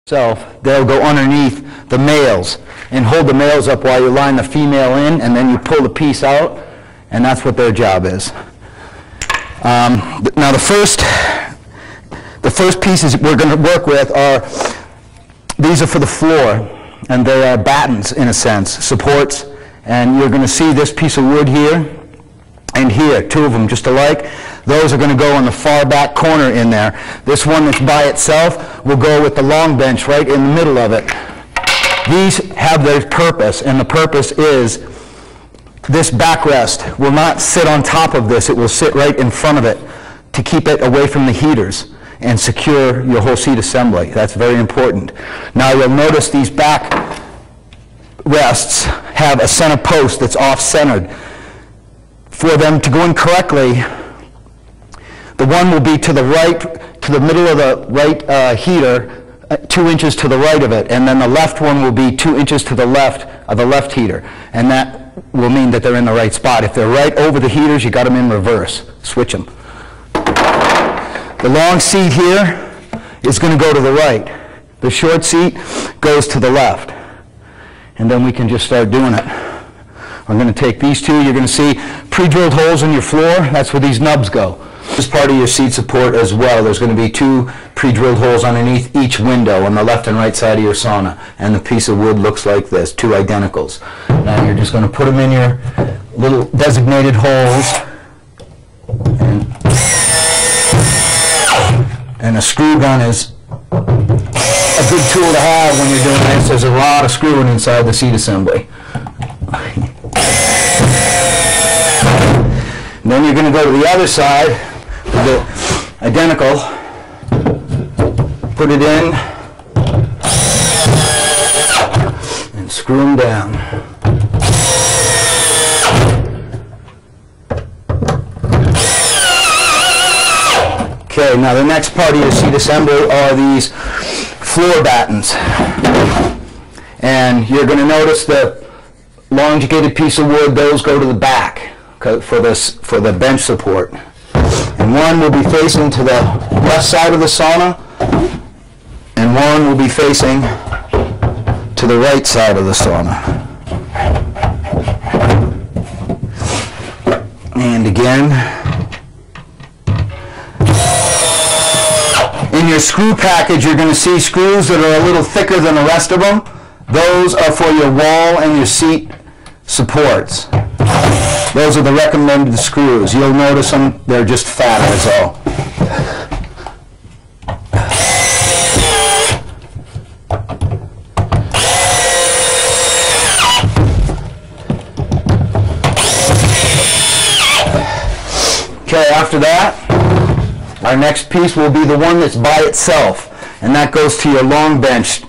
They'll go underneath the males and hold the males up while you line the female in, and then you pull the piece out, and that's what their job is. Now the first pieces we're going to work with are, these are for the floor, and they are battens in a sense, supports, and you're going to see this piece of wood here and here, two of them just alike. Those are going to go in the far back corner in there. This one that's by itself will go with the long bench right in the middle of it. These have their purpose, and the purpose is this backrest will not sit on top of this. It will sit right in front of it to keep it away from the heaters and secure your whole seat assembly. That's very important. Now you'll notice these back rests have a center post that's off-centered. For them to go in correctly, the one will be to the right, to the middle of the right heater, 2 inches to the right of it, and then the left one will be 2 inches to the left of the left heater, and that will mean that they're in the right spot. If they're right over the heaters, you got them in reverse. Switch them. The long seat here is going to go to the right. The short seat goes to the left, and then we can just start doing it. I'm going to take these two. You're going to see pre-drilled holes in your floor. That's where these nubs go. This part of your seat support as well. There's going to be 2 pre-drilled holes underneath each window on the left and right side of your sauna. And the piece of wood looks like this, 2 identicals. Now you're just going to put them in your little designated holes. And a screw gun is a good tool to have when you're doing this. There's a lot of screwing inside the seat assembly. And then you're going to go to the other side with the identical, put it in, and screw them down. Okay, now the next part of your seat assembly are these floor battens. And you're going to notice the elongated piece of wood, those go to the back for the bench support. And one will be facing to the left side of the sauna, and one will be facing to the right side of the sauna. And again, in your screw package, you're going to see screws that are a little thicker than the rest of them. Those are for your wall and your seat supports. Those are the recommended screws. You'll notice them, they're just fat, that's all. Okay, after that, our next piece will be the one that's by itself, and that goes to your long bench.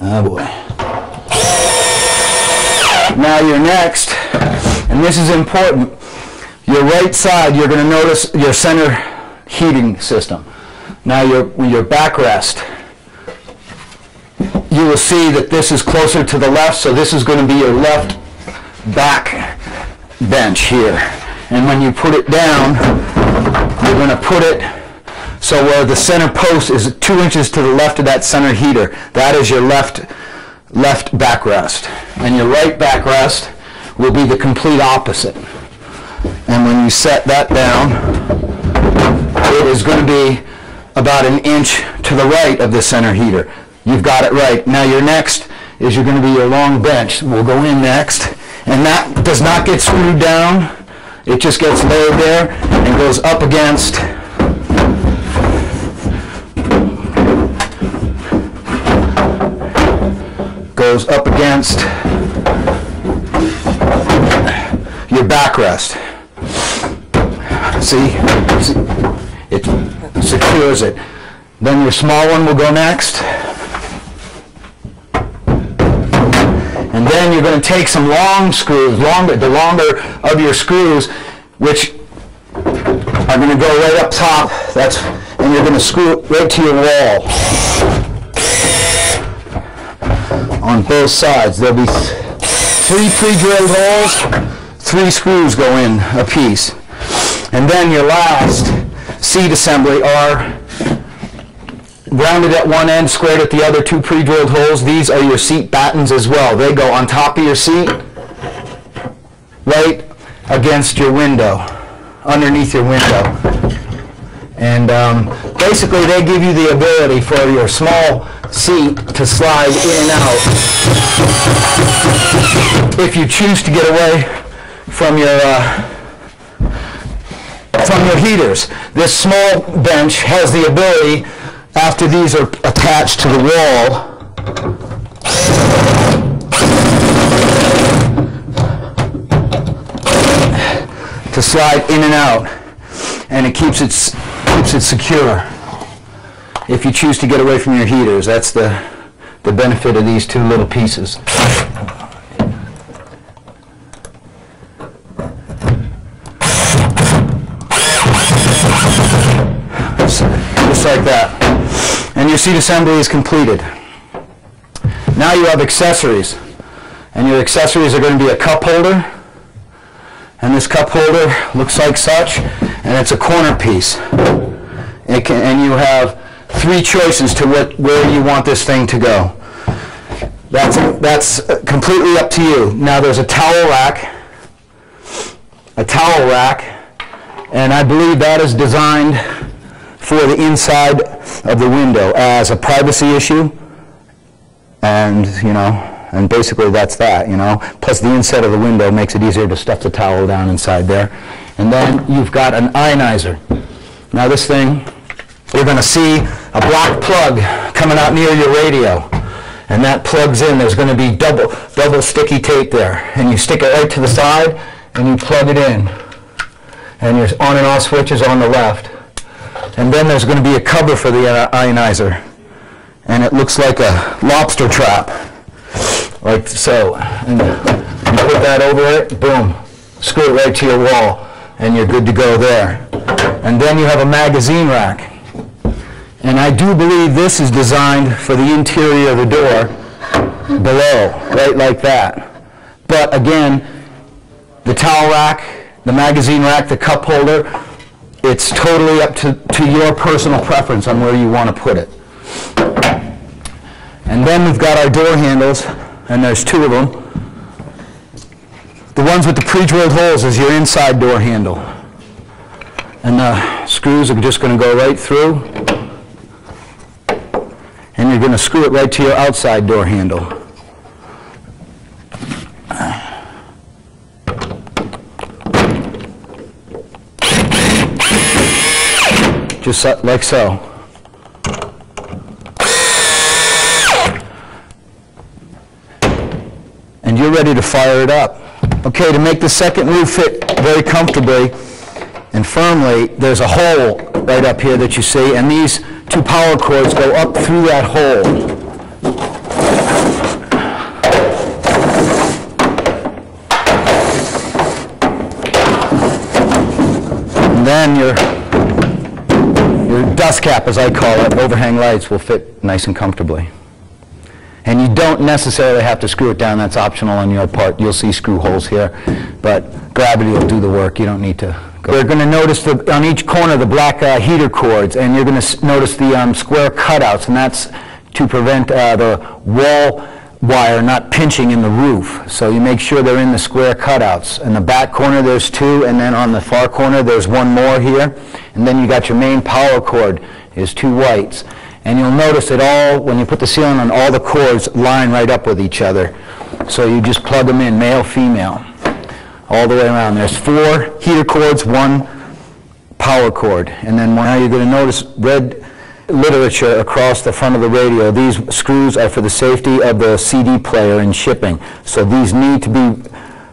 Oh boy. Now your next, and this is important, your right side, you're going to notice your center heating system. Now your backrest, you will see that this is closer to the left, so this is going to be your left back bench here. And when you put it down, you're going to put it so where the center post is 2 inches to the left of that center heater. That is your left backrest. And your right backrest will be the complete opposite. And when you set that down, it is going to be about 1 inch to the right of the center heater. You've got it right. Now your next is you're going to be your long bench. We'll go in next. And that does not get screwed down. It just gets laid there and goes up against your backrest. See, it secures it. Then your small one will go next. And then you're going to take some long screws, the longer of your screws, which are going to go right up top. And you're going to screw it right to your wall. On both sides, there'll be 3 pre-drilled holes, 3 screws go in a piece. And then your last seat assembly are rounded at one end, squared at the other, 2 pre-drilled holes. These are your seat battens as well. They go on top of your seat, right against your window, underneath your window. And basically they give you the ability for your small seat to slide in and out if you choose to get away from your heaters. This small bench has the ability, after these are attached to the wall, to slide in and out, and it keeps it secure. If you choose to get away from your heaters, that's the benefit of these 2 little pieces. Just like that. And your seat assembly is completed. Now you have accessories. And your accessories are going to be a cup holder. And this cup holder looks like such. And it's a corner piece. And you have 3 choices to where you want this thing to go. That's completely up to you. Now there's a towel rack. And I believe that is designed for the inside of the window as a privacy issue, and and basically that's that, Plus the inside of the window makes it easier to stuff the towel down inside there. And then you've got an ionizer. Now this thing, you're going to see a black plug coming out near your radio, and that plugs in. There's going to be double sticky tape there, and you stick it right to the side and you plug it in, and your on and off switch is on the left. And then there's going to be a cover for the ionizer, and it looks like a lobster trap, like so. And you put that over it, boom, screw it right to your wall, and you're good to go there. And then you have a magazine rack. And I do believe this is designed for the interior of the door below, right like that. But again, the towel rack, the magazine rack, the cup holder, it's totally up to your personal preference on where you want to put it. And then we've got our door handles, and there's 2 of them. The ones with the pre-drilled holes is your inside door handle. And the screws are just going to go right through, and you're going to screw it right to your outside door handle. Just like so. And you're ready to fire it up. Okay, to make the second roof fit very comfortably and firmly, there's a hole right up here that you see, and these 2 power cords go up through that hole. And then your dust cap, as I call it, overhang lights, will fit nice and comfortably. And you don't necessarily have to screw it down. That's optional on your part. You'll see screw holes here, but gravity will do the work. You don't need to go. You're going to notice on each corner the black heater cords, and you're going to notice the square cutouts, and that's to prevent the wall wire not pinching in the roof. So you make sure they're in the square cutouts. In the back corner there's 2, and then on the far corner there's 1 more here. And then you got your main power cord is 2 whites. And you'll notice that when you put the ceiling on, all the cords line right up with each other. So you just plug them in, male, female, all the way around. There's 4 heater cords, 1 power cord. And then now you're going to notice red literature across the front of the radio. These screws are for the safety of the CD player in shipping. So these need to be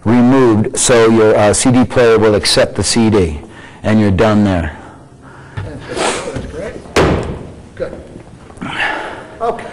removed so your CD player will accept the CD. And you're done there. That's great. Good. Okay.